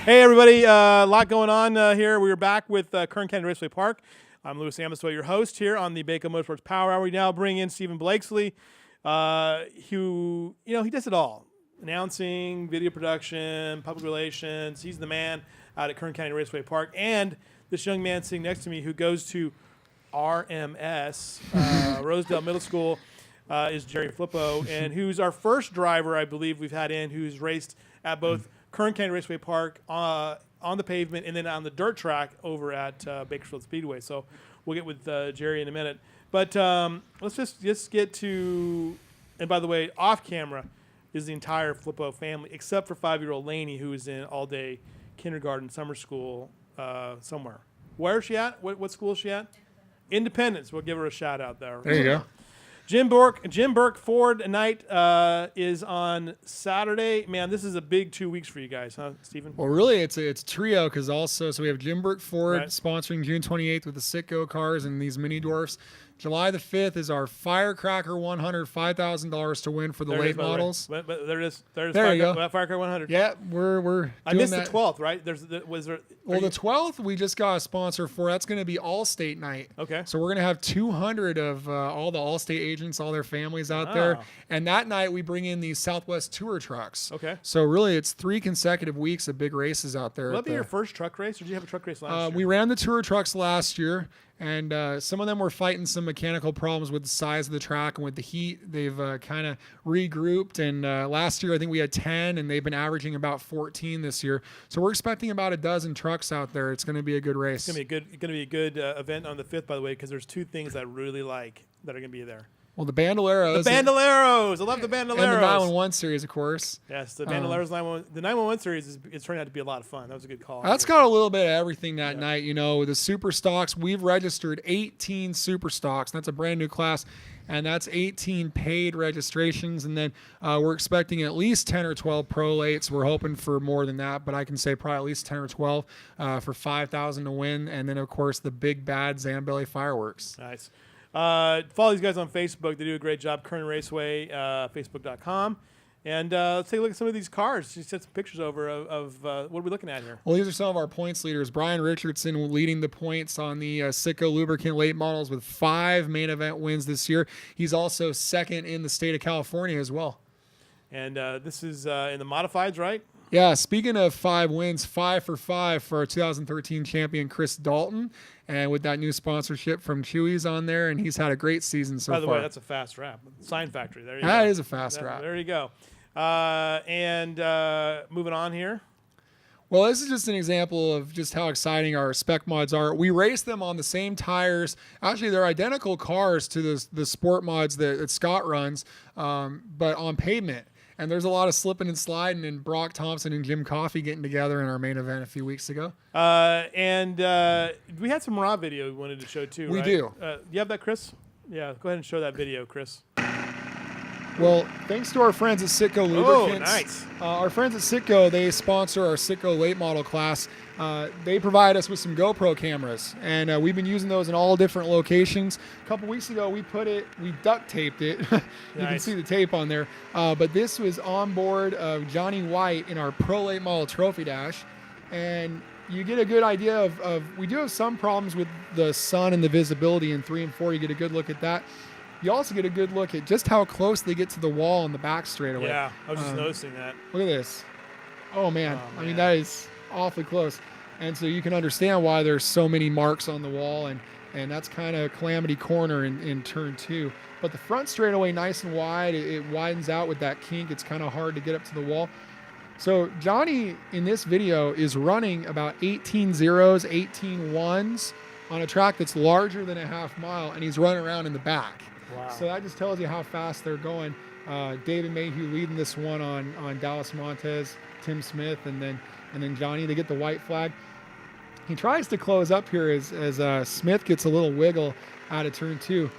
Hey, everybody. A lot going on here. We're back with Kern County Raceway Park. I'm Louis Amistoy, your host here on the Baco Motorsports Power Hour. We now bring in Stephen Blakesley, who, he does it all. Announcing, video production, public relations. He's the man out at Kern County Raceway Park. And this young man sitting next to me who goes to RMS, Rosedale Middle School, is Jerry Flippo, and who's our first driver, I believe, we've had in who's raced at both Kern County Raceway Park on the pavement and then on the dirt track over at Bakersfield Speedway. So we'll get with Jerry in a minute. But let's just get to, and by the way, off camera is the entire Flippo family, except for 5-year-old Lainey, who is in all-day kindergarten, summer school somewhere. Where is she at? What school is she at? Independence. We'll give her a shout out there. There you go. Jim Burke Ford night is on Saturday. Man, this is a big 2 weeks for you guys, huh, Stephen? Well, really, it's a trio because also, so we have Jim Burke Ford Right. sponsoring June 28th with the Sitco cars and these mini dwarfs. July the 5th is our Firecracker 100, $5,000 to win for the There it late is, by the way. models. But there it is. There's There you go. Firecracker 100. Yeah, we're doing I missed that. the 12th, right? Well, the 12th we just got a sponsor for. That's going to be All-State night. Okay. So we're going to have 200 of all the All-State agents, all their families out there. And that night we bring in these Southwest Tour trucks. Okay. So really it's 3 consecutive weeks of big races out there. Will that be your first truck race, or did you have a truck race last year? We ran the Tour trucks last year, and some of them were fighting some mechanical problems with the size of the track and with the heat. They've kind of regrouped, and last year I think we had 10, and they've been averaging about 14 this year. So we're expecting about a dozen trucks out there. It's going to be a good race. It's going to be a good event on the 5th, by the way, because there's 2 things that I really like that are going to be there. Well, the Bandoleros. The Bandoleros. I love the Bandoleros. And the 911 series, of course. Yes, the Bandoleros 911. The 911 series is turning out to be a lot of fun. That was a good call. That's got a little bit of everything that night. With the super stocks, we've registered 18 super stocks. That's a brand new class, and that's 18 paid registrations. And then we're expecting at least 10 or 12 prolates. We're hoping for more than that, but I can say probably at least 10 or 12 for $5,000 to win. And then, of course, the big bad Zambelli fireworks. Nice. Follow these guys on Facebook. They do a great job. Kern Raceway, Facebook.com. And let's take a look at some of these cars. She sent some pictures over of what are we looking at here? Well, these are some of our points leaders. Brian Richardson leading the points on the Sitco lubricant late models with 5 main event wins this year. He's also second in the state of California as well. And this is in the modifieds, right? Yeah, speaking of 5 wins, 5 for our 2013 champion, Chris Dalton. And with that new sponsorship from Chewy's on there, and he's had a great season so far. By the way, that's a fast wrap. Sign Factory. There you go. That is a fast wrap. There you go. And moving on here. Well, this is just an example of just how exciting our spec mods are. We race them on the same tires. Actually, they're identical cars to the sport mods that Scott runs, but on pavement. And there's a lot of slipping and sliding, and Brock Thompson and Jim Coffey getting together in our main event a few weeks ago. And we had some raw video we wanted to show too, We right? do. You have that, Chris? Yeah, go ahead and show that video, Chris. Well, thanks to our friends at Sitco Lubricants. Oh, nice. Our friends at Sitco, they sponsor our Sitco late model class. They provide us with some GoPro cameras, and we've been using those in all different locations. A couple weeks ago, we duct taped it. You can see the tape on there. But this was on board of Johnny White in our Pro Late Model Trophy Dash. And you get a good idea of we do have some problems with the sun and the visibility in 3 and 4. You get a good look at that. You also get a good look at just how close they get to the wall on the back straightaway. Yeah, I was just noticing that. Look at this. Oh, man. I mean, that is awfully close. And so you can understand why there's so many marks on the wall, and that's kind of Calamity Corner in turn 2. But the front straightaway nice and wide. It widens out with that kink. It's kind of hard to get up to the wall. So Johnny, in this video, is running about 18 zeros, 18 ones on a track that's larger than a half mile, and he's running around in the back. Wow. So that just tells you how fast they're going. David Mayhew leading this one on Dallas Montez, Tim Smith, and then Johnny. They get the white flag. He tries to close up here as Smith gets a little wiggle out of turn 2.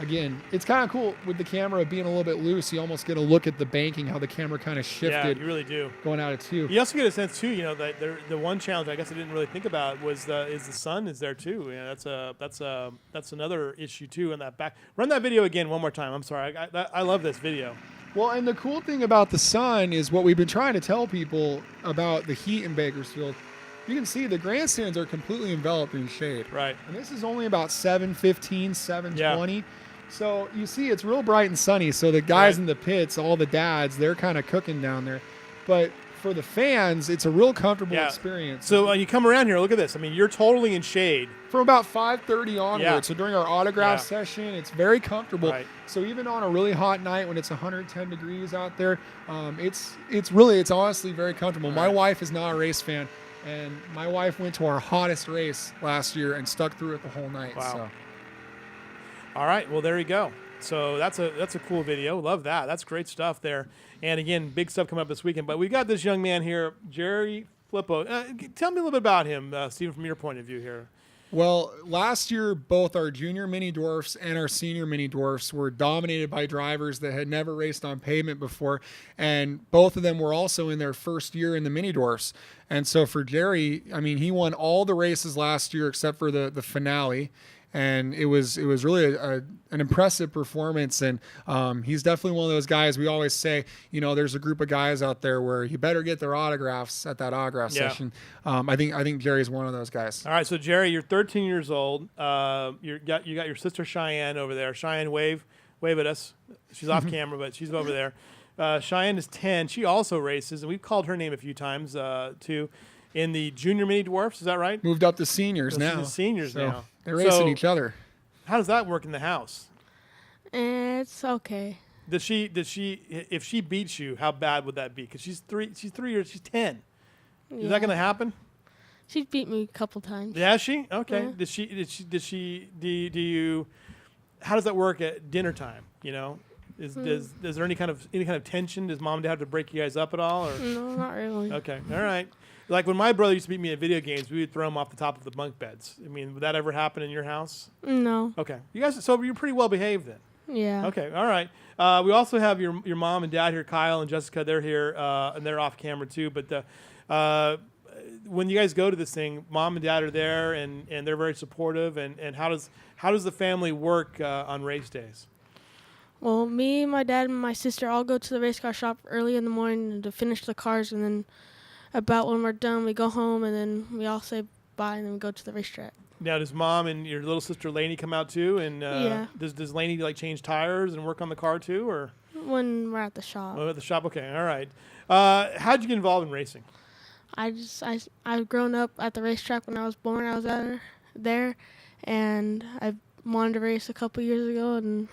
Again, it's kind of cool with the camera being a little bit loose. You almost get a look at the banking, how the camera kind of shifted. Yeah, you really do. Going out of 2. You also get a sense too, that the one challenge I guess I didn't really think about was the sun is there too. That's another issue too in that back. Run that video again one more time. I'm sorry. I love this video. Well, and the cool thing about the sun is what we've been trying to tell people about the heat in Bakersfield. You can see the grandstands are completely enveloped in shade. Right. And this is only about 7:15, 7:20. So you see it's real bright and sunny. So the guys in the pits, all the dads, they're kind of cooking down there. But for the fans, it's a real comfortable experience. So you come around here, look at this. I mean, you're totally in shade. From about 5:30 onward. Yeah. So during our autograph session, it's very comfortable. Right. So even on a really hot night when it's 110 degrees out there, it's honestly very comfortable. My wife is not a race fan, and my wife went to our hottest race last year and stuck through it the whole night. Wow. So. All right, well there you go. So that's a cool video. Love that. That's great stuff there. And again, big stuff coming up this weekend. But we got this young man here, Jerry Flippo. Tell me a little bit about him, Stephen, from your point of view here. Well, last year, both our junior mini dwarfs and our senior mini dwarfs were dominated by drivers that had never raced on pavement before. And both of them were also in their first year in the mini dwarfs. And so for Jerry, I mean, he won all the races last year except for the finale. And it was really an impressive performance, and he's definitely one of those guys. We always say, there's a group of guys out there where you better get their autographs at that autograph session. I think Jerry's one of those guys. All right, so Jerry, you're 13 years old. You got your sister Cheyenne over there. Cheyenne, wave at us. She's off camera, but she's over there. Cheyenne is 10. She also races, and we've called her name a few times too. In the junior mini dwarfs, is that right? Moved up to seniors now. She's seniors now. They're racing each other. How does that work in the house? It's okay. If she beats you, how bad would that be? Because she's 3 years, she's 10. Is that going to happen? She's beat me a couple times. Yeah, she? Okay. Yeah. Do you, how does that work at dinner time? Is there any kind of tension? Does mom and dad have to break you guys up at all? Or? No, not really. Okay. All right. Like when my brother used to beat me at video games, we would throw him off the top of the bunk beds. I mean, would that ever happen in your house? No. Okay. You guys, so you're pretty well behaved then. Yeah. Okay. All right. We also have your mom and dad here, Kyle and Jessica. They're here, and they're off camera too. But when you guys go to this thing, mom and dad are there, and they're very supportive. And how does the family work on race days? Well, me, my dad, and my sister all go to the race car shop early in the morning to finish the cars, and then about when we're done, we go home, and then we all say bye, and then we go to the racetrack. Now, does mom and your little sister Lainey come out too? And yeah. Does Lainey change tires and work on the car too, or? When we're at the shop. Oh, at the shop. Okay, all right. How'd you get involved in racing? I've grown up at the racetrack when I was born. I was there, and I wanted to race a couple years ago, and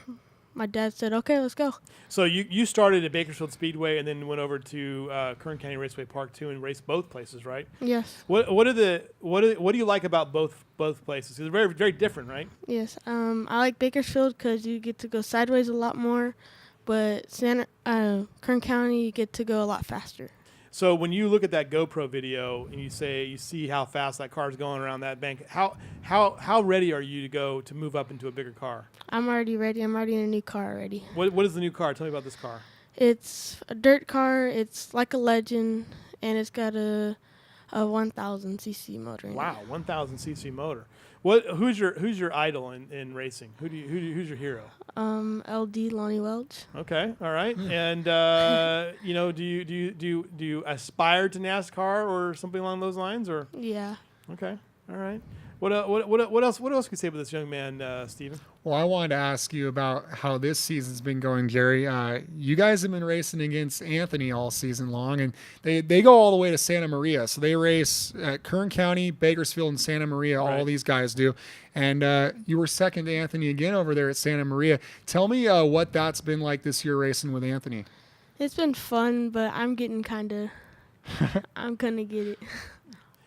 my dad said, "Okay, let's go." So you started at Bakersfield Speedway and then went over to Kern County Raceway Park too and raced both places, right? Yes. What do you like about both places? They're very very different, right? Yes. I like Bakersfield because you get to go sideways a lot more, but Kern County you get to go a lot faster. So when you look at that GoPro video and you see how fast that car is going around that bank, how ready are you to move up into a bigger car? I'm already ready. I'm already in a new car already. What is the new car? Tell me about this car. It's a dirt car. It's like a Legend, and it's got a 1,000 cc motor in it. Wow, 1,000 cc motor. Who's your idol in racing? Who's your hero? LD Lonnie Welch. Okay, all right. And do you aspire to NASCAR or something along those lines, or? Yeah. Okay, all right. What else can you say about this young man, Stephen? Well, I wanted to ask you about how this season's been going, Jerry. You guys have been racing against Anthony all season long, and they go all the way to Santa Maria. So they race at Kern County, Bakersfield, and Santa Maria. Right. All these guys do. And you were second to Anthony again over there at Santa Maria. Tell me what that's been like this year racing with Anthony. It's been fun, but I'm getting I'm going to get it.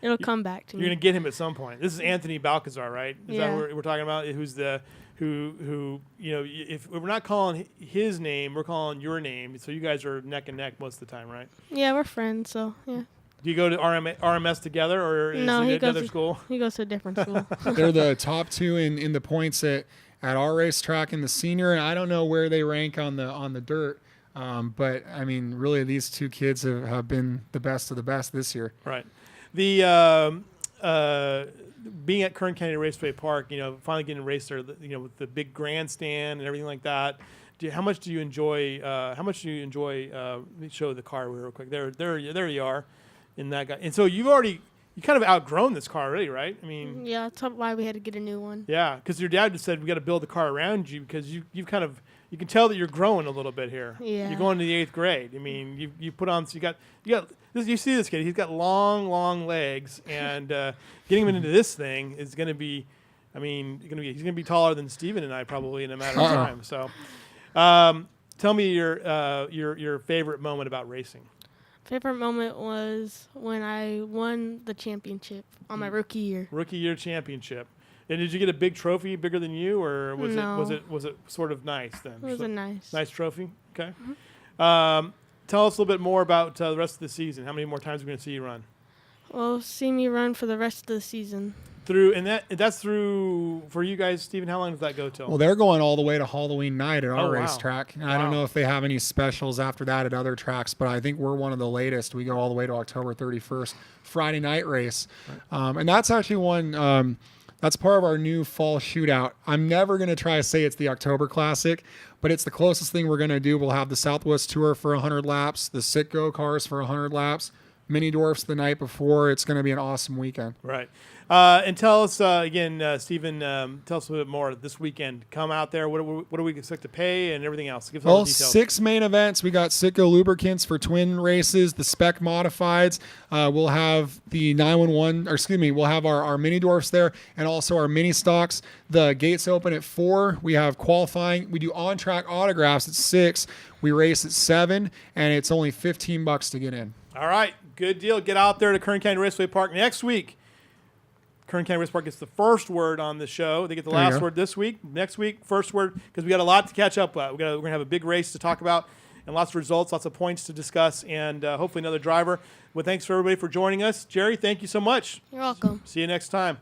It'll come back to me. You're gonna get him at some point. This is Anthony Balcazar, right? Is Yeah. that what we're talking about? Who if we're not calling his name, we're calling your name. So you guys are neck and neck most of the time, right? Yeah, we're friends, so yeah. Do you go to RMS together, or is No, it he another goes school? He goes to a different school. They're the top two in the points at our racetrack in the senior, and I don't know where they rank on the dirt. But I mean, really, these two kids have been the best of the best this year. Right. The being at Kern County Raceway Park, finally getting to race there, with the big grandstand and everything like that. How much do you enjoy? Let me show the car real quick. There you are, in that guy. And so you kind of outgrown this car already, right? I mean, Yeah, that's why we had to get a new one. yeah, because your dad just said we got to build the car around you because you can tell that you're growing a little bit here. Yeah. You're going to the 8th grade. I mean, you put on, so you see this kid. He's got long legs, and getting him into this thing is going to be, he's going to be taller than Steven and I probably in a matter of time. So, tell me your favorite moment about racing. Favorite moment was when I won the championship on my rookie year. Rookie year championship. And did you get a big trophy bigger than you, or was it sort of nice then? It was a nice trophy. Okay. Mm-hmm. Tell us a little bit more about the rest of the season. How many more times are we going to see you run? Well, see me run for the rest of the season. That's through for you guys, Stephen. How long does that go till? Well, they're going all the way to Halloween night at our wow. racetrack. I don't know if they have any specials after that at other tracks, but I think we're one of the latest. We go all the way to October 31st, Friday night race. Right. And that's actually one, that's part of our new fall shootout. I'm never going to try to say it's the October Classic, but it's the closest thing we're going to do. We'll have the Southwest Tour for 100 laps, the Sitco cars for 100 laps, mini dwarfs the night before. It's going to be an awesome weekend. Right. And tell us again, Stephen. Tell us a little bit more this weekend. Come out there. What do we expect to pay and everything else? Give us all the details. 6 main events. We got Sitco lubricants for twin races, the spec modifieds. We'll have the 911. Or excuse me. We'll have our mini dwarfs there, and also our mini stocks. The gates open at 4. We have qualifying. We do on track autographs at 6. We race at 7, and it's only $15 to get in. All right, good deal. Get out there to Kern County Raceway Park next week. Kern County Raceway Park gets the first word on the show. They get the last word this week. Next week, first word, because we got a lot to catch up with. We're going to have a big race to talk about and lots of results, lots of points to discuss, and hopefully another driver. Well, thanks for everybody for joining us. Jerry, thank you so much. You're welcome. See you next time.